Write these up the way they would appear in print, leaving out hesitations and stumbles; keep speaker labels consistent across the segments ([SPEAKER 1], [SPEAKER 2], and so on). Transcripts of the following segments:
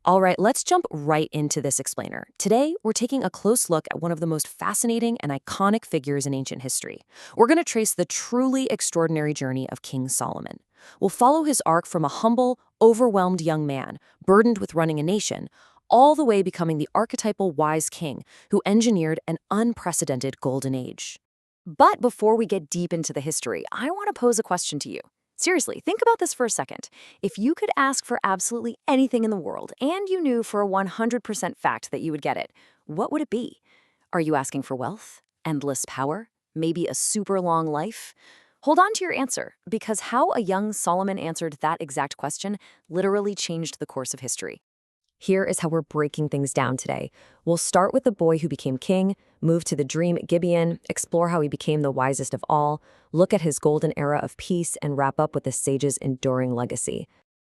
[SPEAKER 1] All right, let's jump right into this explainer. Today, we're taking a close look at one of the most fascinating and iconic figures in ancient history. We're going to trace the truly extraordinary journey of King Solomon. We'll follow his arc from a humble, overwhelmed young man, burdened with running a nation, all the way becoming the archetypal wise king who engineered an unprecedented golden age. But before we get deep into the history, I want to pose a question to you. Seriously, think about this for a second. If you could ask for absolutely anything in the world, and you knew for a 100% fact that you would get it, what would it be? Are you asking for wealth? Endless power? Maybe a super long life? Hold on to your answer, because how a young Solomon answered that exact question literally changed the course of history. Here is how we're breaking things down today. We'll start with the boy who became king, move to the dream at Gibeon, explore how he became the wisest of all, look at his golden era of peace, and wrap up with the sage's enduring legacy.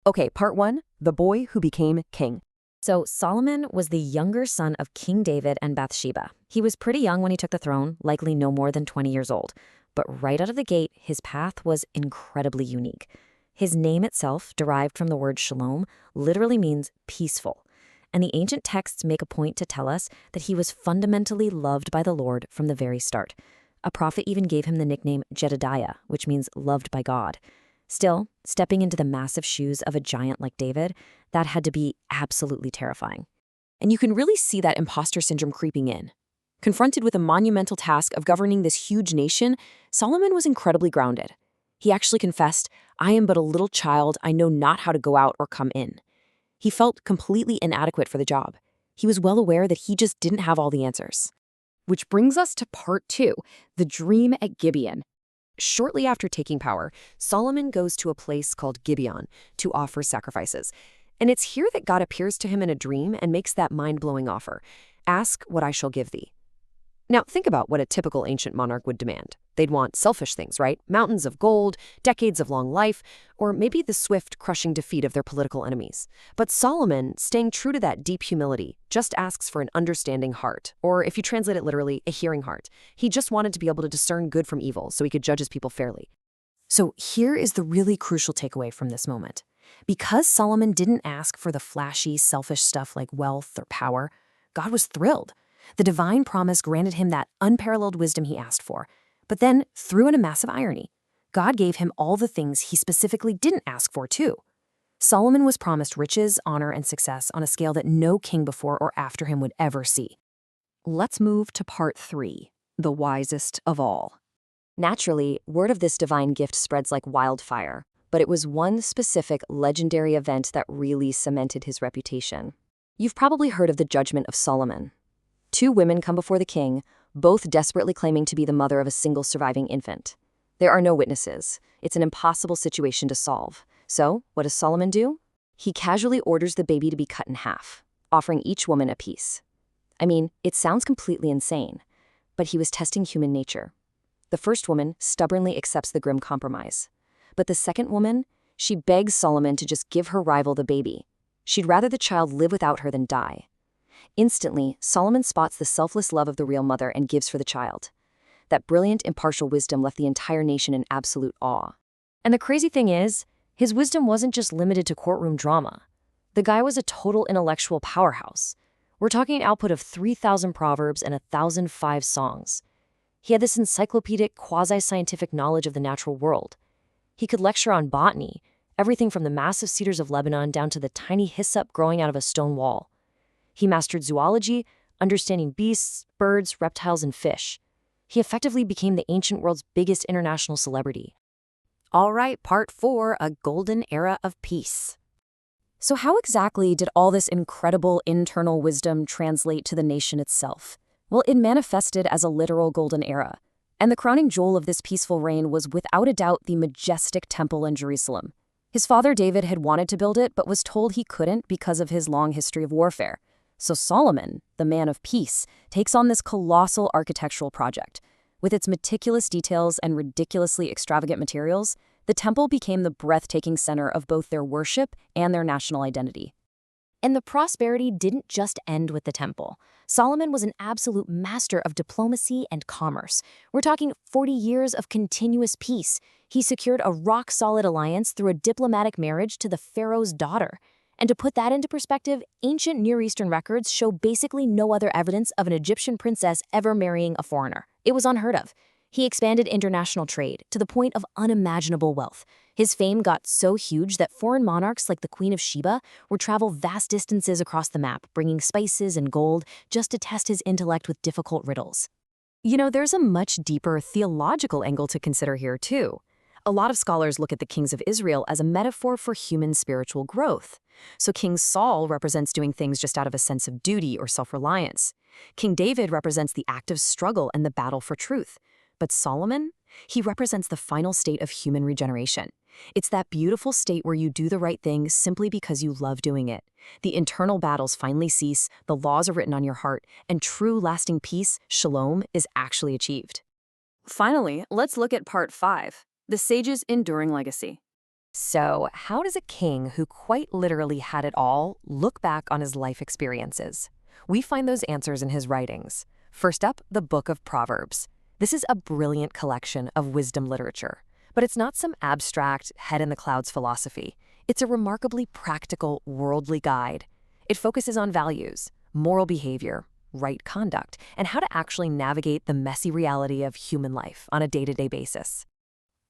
[SPEAKER 1] Okay, part one, the boy who became king. So Solomon was the younger son of King David and Bathsheba. He was pretty young when he took the throne, likely no more than 20 years old. But right out of the gate, his path was incredibly unique. His name itself, derived from the word shalom, literally means peaceful. And the ancient texts make a point to tell us that he was fundamentally loved by the Lord from the very start. A prophet even gave him the nickname Jedediah, which means loved by God. Still, stepping into the massive shoes of a giant like David, that had to be absolutely terrifying. And you can really see that imposter syndrome creeping in. Confronted with a monumental task of governing this huge nation, Solomon was incredibly grounded. He actually confessed, "I am but a little child, I know not how to go out or come in." He felt completely inadequate for the job. He was well aware that he just didn't have all the answers. Which brings us to part two, the dream at Gibeon. Shortly after taking power, Solomon goes to a place called Gibeon to offer sacrifices. And it's here that God appears to him in a dream and makes that mind-blowing offer. "Ask what I shall give thee." Now, think about what a typical ancient monarch would demand. They'd want selfish things, right? Mountains of gold, decades of long life, or maybe the swift, crushing defeat of their political enemies. But Solomon, staying true to that deep humility, just asks for an understanding heart, or if you translate it literally, a hearing heart. He just wanted to be able to discern good from evil so he could judge his people fairly. So here is the really crucial takeaway from this moment. Because Solomon didn't ask for the flashy, selfish stuff like wealth or power, God was thrilled. The divine promise granted him that unparalleled wisdom he asked for. But then, threw in a massive irony. God gave him all the things he specifically didn't ask for, too. Solomon was promised riches, honor, and success on a scale that no king before or after him would ever see. Let's move to part three, the wisest of all. Naturally, word of this divine gift spreads like wildfire, but it was one specific legendary event that really cemented his reputation. You've probably heard of the Judgment of Solomon. Two women come before the king, both desperately claiming to be the mother of a single surviving infant. There are no witnesses. It's an impossible situation to solve. So, what does Solomon do? He casually orders the baby to be cut in half, offering each woman a piece. I mean, it sounds completely insane, but he was testing human nature. The first woman stubbornly accepts the grim compromise. But the second woman, she begs Solomon to just give her rival the baby. She'd rather the child live without her than die. Instantly, Solomon spots the selfless love of the real mother and gives for the child. That brilliant, impartial wisdom left the entire nation in absolute awe. And the crazy thing is, his wisdom wasn't just limited to courtroom drama. The guy was a total intellectual powerhouse. We're talking an output of 3,000 proverbs and 1,005 songs. He had this encyclopedic, quasi-scientific knowledge of the natural world. He could lecture on botany, everything from the massive cedars of Lebanon down to the tiny hyssop growing out of a stone wall. He mastered zoology, understanding beasts, birds, reptiles, and fish. He effectively became the ancient world's biggest international celebrity. All right, part four, a golden era of peace. So how exactly did all this incredible internal wisdom translate to the nation itself? Well, it manifested as a literal golden era. And the crowning jewel of this peaceful reign was without a doubt the majestic temple in Jerusalem. His father David had wanted to build it, but was told he couldn't because of his long history of warfare. So Solomon, the man of peace, takes on this colossal architectural project. With its meticulous details and ridiculously extravagant materials, the temple became the breathtaking center of both their worship and their national identity. And the prosperity didn't just end with the temple. Solomon was an absolute master of diplomacy and commerce. We're talking 40 years of continuous peace. He secured a rock-solid alliance through a diplomatic marriage to the pharaoh's daughter. And to put that into perspective, ancient Near Eastern records show basically no other evidence of an Egyptian princess ever marrying a foreigner. It was unheard of. He expanded international trade to the point of unimaginable wealth. His fame got so huge that foreign monarchs like the Queen of Sheba would travel vast distances across the map, bringing spices and gold just to test his intellect with difficult riddles. There's a much deeper theological angle to consider here, too. A lot of scholars look at the kings of Israel as a metaphor for human spiritual growth. So King Saul represents doing things just out of a sense of duty or self-reliance. King David represents the active struggle and the battle for truth. But Solomon, he represents the final state of human regeneration. It's that beautiful state where you do the right thing simply because you love doing it. The internal battles finally cease, the laws are written on your heart, and true lasting peace, shalom, is actually achieved. Finally, let's look at part 5, the sage's enduring legacy. So, how does a king who quite literally had it all look back on his life experiences? We find those answers in his writings. First up, the Book of Proverbs. This is a brilliant collection of wisdom literature. But it's not some abstract, head-in-the-clouds philosophy. It's a remarkably practical, worldly guide. It focuses on values, moral behavior, right conduct, and how to actually navigate the messy reality of human life on a day-to-day basis.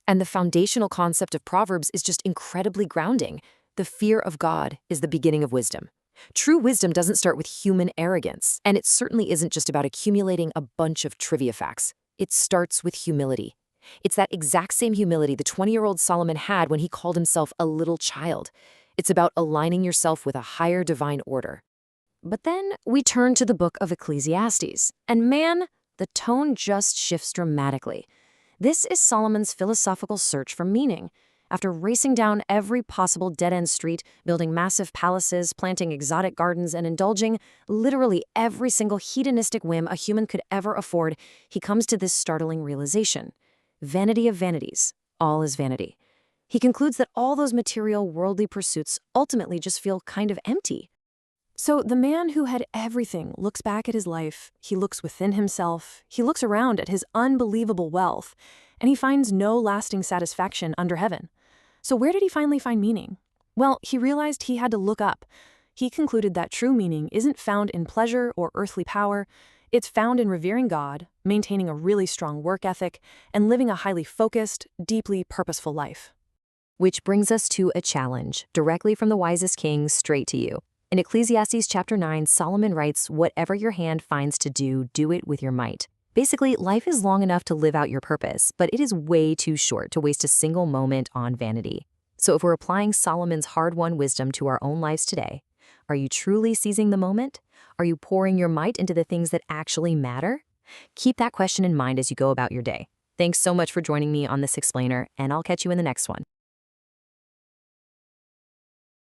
[SPEAKER 1] And the foundational concept of Proverbs is just incredibly grounding. The fear of God is the beginning of wisdom. True wisdom doesn't start with human arrogance, and it certainly isn't just about accumulating a bunch of trivia facts. It starts with humility. It's that exact same humility the 20-year-old Solomon had when he called himself a little child. It's about aligning yourself with a higher divine order. But then we turn to the book of Ecclesiastes, and man, the tone just shifts dramatically. This is Solomon's philosophical search for meaning. After racing down every possible dead-end street, building massive palaces, planting exotic gardens, and indulging literally every single hedonistic whim a human could ever afford, he comes to this startling realization. Vanity of vanities, all is vanity. He concludes that all those material, worldly pursuits ultimately just feel kind of empty. So the man who had everything looks back at his life, he looks within himself, he looks around at his unbelievable wealth, and he finds no lasting satisfaction under heaven. So where did he finally find meaning? Well, he realized he had to look up. He concluded that true meaning isn't found in pleasure or earthly power. It's found in revering God, maintaining a really strong work ethic, and living a highly focused, deeply purposeful life. Which brings us to a challenge, directly from the wisest king straight to you. In Ecclesiastes chapter 9, Solomon writes, "Whatever your hand finds to do, do it with your might." Basically, life is long enough to live out your purpose, but it is way too short to waste a single moment on vanity. So if we're applying Solomon's hard-won wisdom to our own lives today, are you truly seizing the moment? Are you pouring your might into the things that actually matter? Keep that question in mind as you go about your day. Thanks so much for joining me on this explainer, and I'll catch you in the next one.